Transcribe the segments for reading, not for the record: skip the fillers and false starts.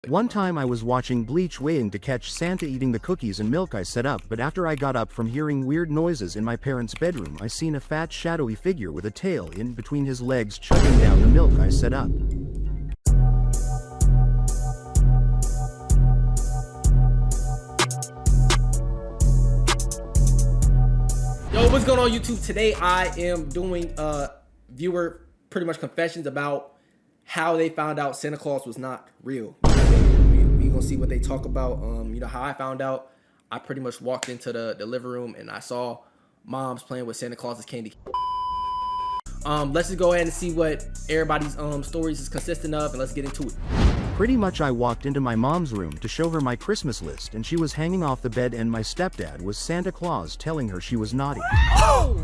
One time I was watching Bleach waiting to catch Santa eating the cookies and milk I set up, but after I got up from hearing weird noises in my parents' bedroom, I seen a fat shadowy figure with a tail in between his legs chugging down the milk I set up. Yo, what's going on YouTube? Today I am doing viewer pretty much confessions about how they found out Santa Claus was not real. We gonna see what they talk about. You know how I found out. I pretty much walked into the living room and I saw moms playing with Santa Claus's candy. Let's just go ahead and see what everybody's stories is consisting of, and let's get into it. Pretty much I walked into my mom's room to show her my Christmas list, and she was hanging off the bed and my stepdad was Santa Claus telling her she was naughty. Oh!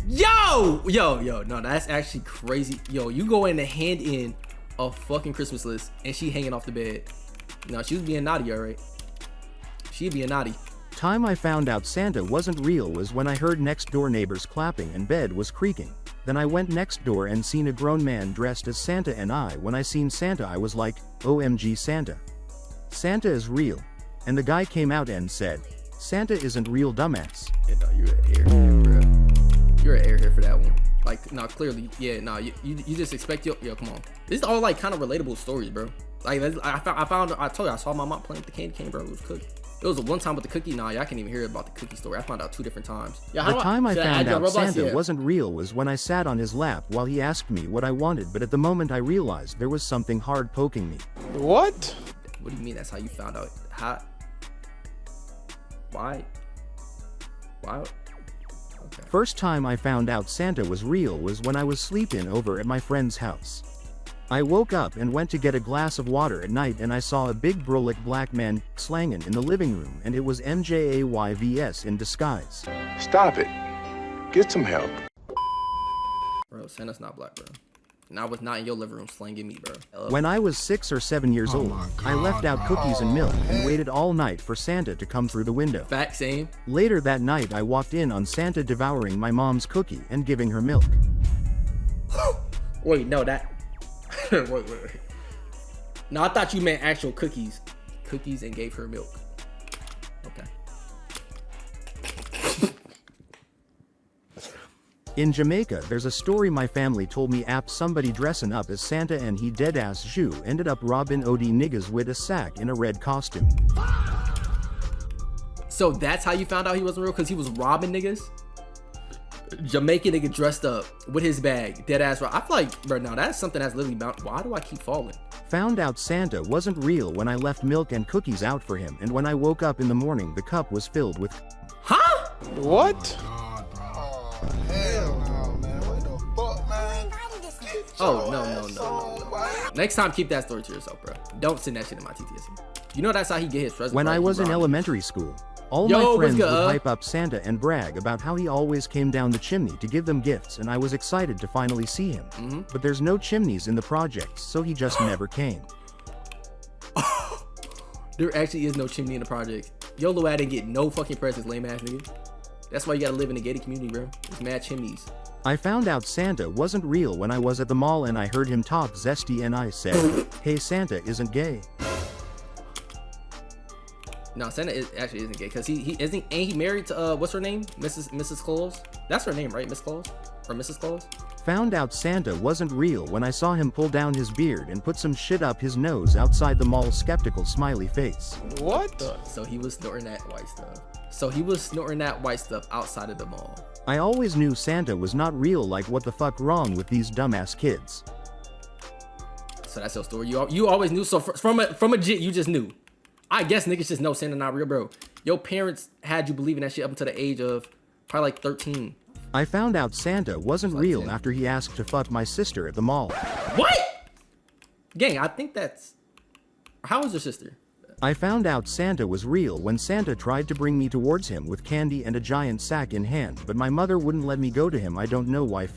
Yo, no, that's actually crazy. Yo, you go in to hand in a fucking Christmas list and she hanging off the bed. No, she was being naughty, all right. She being naughty. Time I found out Santa wasn't real was when I heard next door neighbors clapping and bed was creaking. Then I went next door and seen a grown man dressed as Santa, and when I seen Santa I was like, OMG Santa. Santa is real. And the guy came out and said, Santa isn't real, dumbass. Yeah, no, you're an airhead, bro. You're an airhead for that one. Like, no, clearly, yeah, no, you just expect yo, come on. This is all like kind of relatable stories, bro. Like, I told you, I saw my mom playing with the candy cane, bro. It was cookie. It was one time with the cookie. Nah, y'all can't even hear about the cookie story. I found out 2 different times. Yeah, the time I found out Santa wasn't real was when I sat on his lap while he asked me what I wanted, but at the moment I realized there was something hard poking me. What? What do you mean that's how you found out? How? Why? Okay. First time I found out Santa was real was when I was sleeping over at my friend's house. I woke up and went to get a glass of water at night, and I saw a big brolic black man slanging in the living room, and it was MJAYVS in disguise. Stop it. Get some help. Bro, Santa's not black, bro. And I was not in your living room slanging me, bro. When I was 6 or 7 years old, I left out cookies and milk and waited all night for Santa to come through the window. Fact, same. Later that night I walked in on Santa devouring my mom's cookie and giving her milk. Wait, no, that... wait. No, I thought you meant actual cookies. Cookies and gave her milk. Okay. In Jamaica, there's a story my family told me somebody dressing up as Santa and he deadass Jew ended up robbing OD niggas with a sack in a red costume. So that's how you found out he wasn't real? Because he was robbing niggas? Jamaican nigga dressed up with his bag, dead ass. I feel like, bro, now that's something that's literally bound. Why do I keep falling? Found out Santa wasn't real when I left milk and cookies out for him, and when I woke up in the morning the cup was filled with... Huh? What? Hell no, man. What the fuck, man? Oh, no. Next time, keep that story to yourself, bro. Don't send that shit in my TTSC. You know that's how he get his presents. When I was in elementary school, all my friends would hype up Santa and brag about how he always came down the chimney to give them gifts, and I was excited to finally see him. But there's no chimneys in the projects, so he just never came. There actually is no chimney in the projects. Yo, Lil didn't get no fucking presents, lame ass nigga. That's why you gotta live in a gated community, bro. There's mad chimneys. I found out Santa wasn't real when I was at the mall and I heard him talk zesty and I said, hey, Santa isn't gay. No, Santa actually isn't gay, because ain't he married to what's her name? Mrs. Claus? That's her name, right? Miss Claus? Or Mrs. Claus? Found out Santa wasn't real when I saw him pull down his beard and put some shit up his nose outside the mall, skeptical smiley face. What? So he was snorting that white stuff. Outside of the mall. I always knew Santa was not real. Like, what the fuck wrong with these dumbass kids? So that's your story. You always knew. So from a jit, you just knew. I guess niggas just know Santa not real, bro. Your parents had you believing that shit up until the age of probably like 13. I found out Santa wasn't real after he asked to fuck my sister at the mall. What? Gang, I think that's... How is your sister? I found out Santa was real when Santa tried to bring me towards him with candy and a giant sack in hand, but my mother wouldn't let me go to him. I don't know why.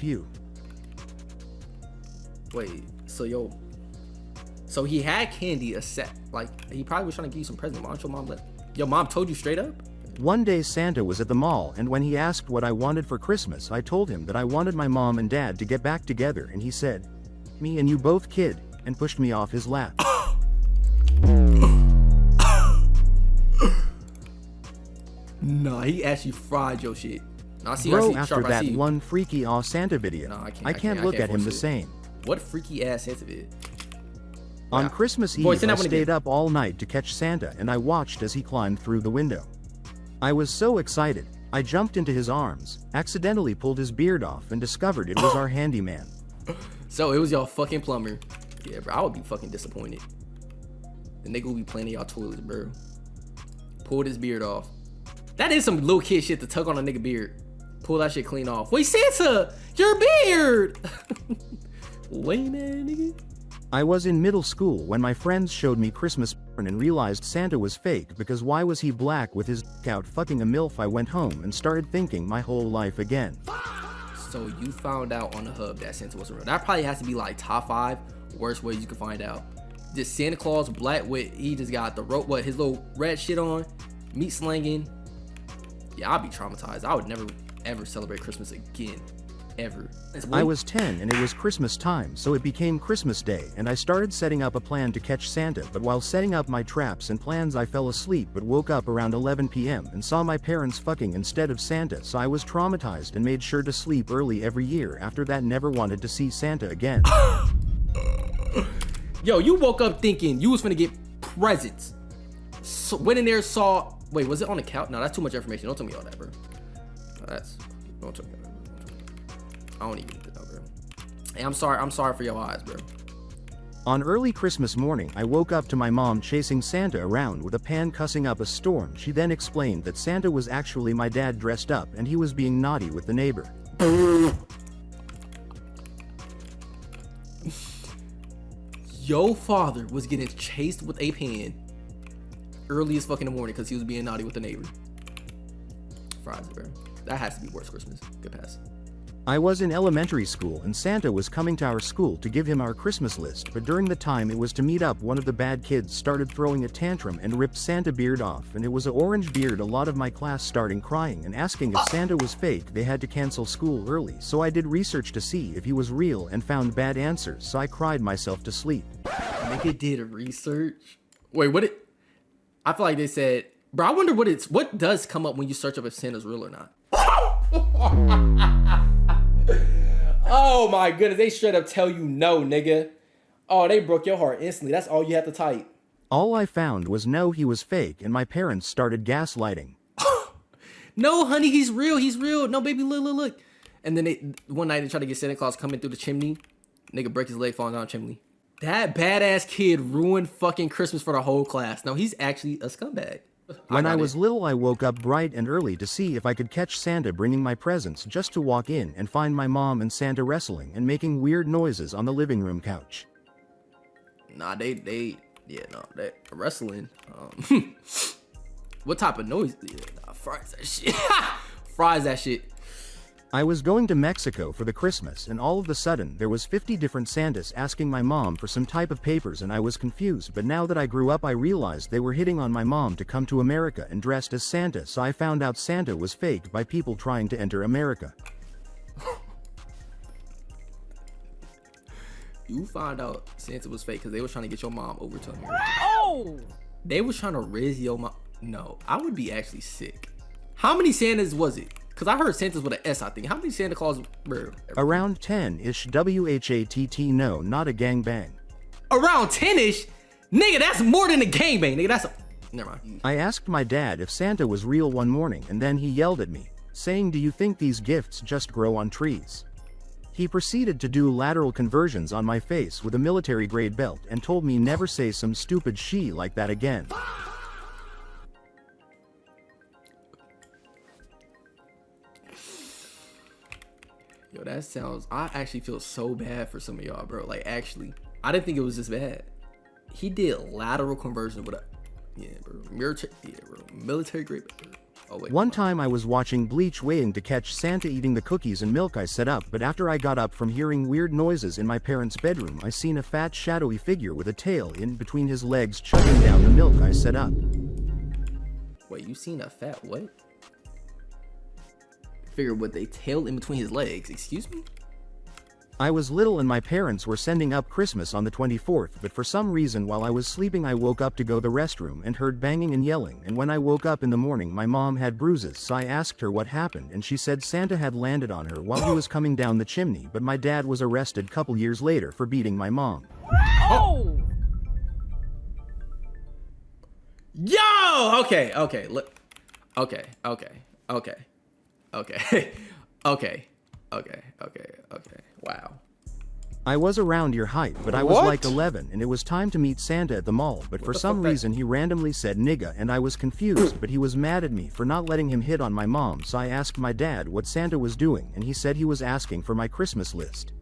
Wait, so he had candy, a sack. Like, he probably was trying to give you some present. Why don't your mom let... Your mom told you straight up? One day Santa was at the mall, and when he asked what I wanted for Christmas, I told him that I wanted my mom and dad to get back together, and he said, me and you both, kid, and pushed me off his lap. Nah, he actually fried your shit. Nah, I see, Bro, I see, after Sharp, I that see you. one freaky aw Santa video, Nah, I can't look at him the same. What freaky ass Santa vid? On Wow. Christmas Boy, Eve, send I that one stayed again. up all night to catch Santa, and I watched as he climbed through the window. I was so excited, I jumped into his arms, accidentally pulled his beard off, and discovered it was our handyman. So it was y'all fucking plumber. Yeah, bro, I would be fucking disappointed. The nigga would be playing in y'all toilets, bro. Pulled his beard off. That is some little kid shit to tug on a nigga beard. Pull that shit clean off. Wait, Santa, your beard! Lame man, nigga. I was in middle school when my friends showed me Christmas porn and realized Santa was fake because why was he black with his dick out fucking a MILF? I went home and started thinking my whole life again. So you found out on the hub that Santa wasn't real. That probably has to be like top 5 worst ways you can find out. Just Santa Claus black with, he just got the rope, what, his little red shit on, meat slanging. Yeah, I'd be traumatized. I would never ever celebrate Christmas again. Ever. I was 10 and it was Christmas time, so it became Christmas Day and I started setting up a plan to catch Santa, but while setting up my traps and plans I fell asleep but woke up around 11 p.m. and saw my parents fucking instead of Santa, so I was traumatized and made sure to sleep early every year. After that, never wanted to see Santa again. Yo, you woke up thinking you was finna get presents. So went in there, saw, wait, was it on the couch? No, that's too much information. Don't tell me all that, bro. No, don't tell me all that. I don't even need to know, bro. Hey, I'm sorry for your eyes, bro. On early Christmas morning, I woke up to my mom chasing Santa around with a pan cussing up a storm. She then explained that Santa was actually my dad dressed up and he was being naughty with the neighbor. Your father was getting chased with a pan early as fuck in the morning because he was being naughty with the neighbor. Fries, bro. That has to be worst Christmas. Good pass. I was in elementary school and Santa was coming to our school to give him our Christmas list, but during the time it was to meet up, one of the bad kids started throwing a tantrum and ripped Santa beard off, and it was an orange beard. A lot of my class starting crying and asking if Santa was fake. They had to cancel school early, so I did research to see if he was real and found bad answers, so I cried myself to sleep. Nigga did research? Wait, what it? I feel like they said, bro, I wonder what does come up when you search up if Santa's real or not. Oh my goodness, they straight up tell you no, nigga. Oh, they broke your heart instantly. That's all you have to type. All I found was no, he was fake, and my parents started gaslighting. No, honey, he's real. He's real. No, baby, look. And then one night they tried to get Santa Claus coming through the chimney. Nigga break his leg falling down the chimney. That badass kid ruined fucking Christmas for the whole class. No, he's actually a scumbag. When I was little, I woke up bright and early to see if I could catch Santa bringing my presents, just to walk in and find my mom and Santa wrestling and making weird noises on the living room couch. Nah, they wrestling. What type of noise? Yeah, nah, fries that shit. Fries that shit. I was going to Mexico for the Christmas, and all of a sudden there was 50 different Santas asking my mom for some type of papers, and I was confused, but now that I grew up I realized they were hitting on my mom to come to America and dressed as Santa, so I found out Santa was fake by people trying to enter America. You found out Santa was fake because they was trying to get your mom over to America. Oh! They was trying to raise your mom. No, I would be actually sick. How many Santas was it? Because I heard Santa's with an S, I think. How many Santa Claus were? Around 10-ish, WHATT, no, not a gangbang. Around 10-ish? Nigga, that's more than a gangbang. Nigga, that's a... Never mind. I asked my dad if Santa was real one morning, and then he yelled at me, saying, "Do you think these gifts just grow on trees?" He proceeded to do lateral conversions on my face with a military-grade belt and told me never say some stupid shit like that again. Yo, that sounds... I actually feel so bad for some of y'all, bro. Like, actually, I didn't think it was this bad. He did lateral conversion with a... Yeah, bro. Military grade. Oh, wait. One time I was watching Bleach waiting to catch Santa eating the cookies and milk I set up, but after I got up from hearing weird noises in my parents' bedroom, I seen a fat shadowy figure with a tail in between his legs chugging down the milk I set up. Wait, you seen a fat what? Figure with a tail in between his legs. Excuse me? I was little and my parents were sending up Christmas on the 24th, but for some reason while I was sleeping I woke up to go the restroom and heard banging and yelling, and when I woke up in the morning my mom had bruises, so I asked her what happened and she said Santa had landed on her while he was coming down the chimney, but my dad was arrested couple years later for beating my mom. Oh! Yo! Okay, look. Okay. Wow. I was around your height, but I was like 11 and it was time to meet Santa at the mall, but for some reason he randomly said nigga and I was confused, but he was mad at me for not letting him hit on my mom, so I asked my dad what Santa was doing and he said he was asking for my Christmas list.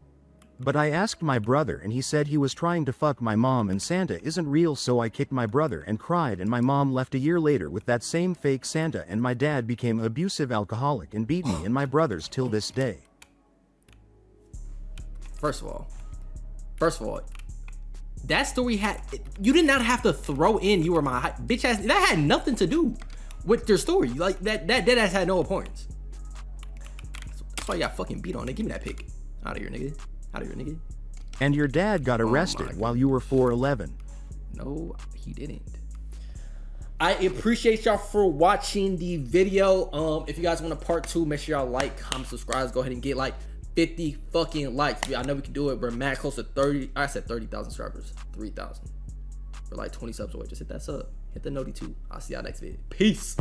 But I asked my brother and he said he was trying to fuck my mom and Santa isn't real, so I kicked my brother and cried, and my mom left a year later with that same fake Santa, and my dad became an abusive alcoholic and beat me and my brothers till this day. First of all, that story you did not have to throw in you were my height. Bitch ass, that had nothing to do with your story. Like that dead ass had no importance. That's why you got fucking beat on it. Give me that pic. Out of here, nigga. And your dad got arrested while you were 4'11". No, he didn't. I appreciate y'all for watching the video. If you guys want a part 2, make sure y'all like, comment, subscribe. Go ahead and get like 50 fucking likes. I know we can do it. We're mad close to 30. I said 30,000 subscribers. 3,000. We're like 20 subs away. Just hit that sub. Hit the noti too. I'll see y'all next video. Peace.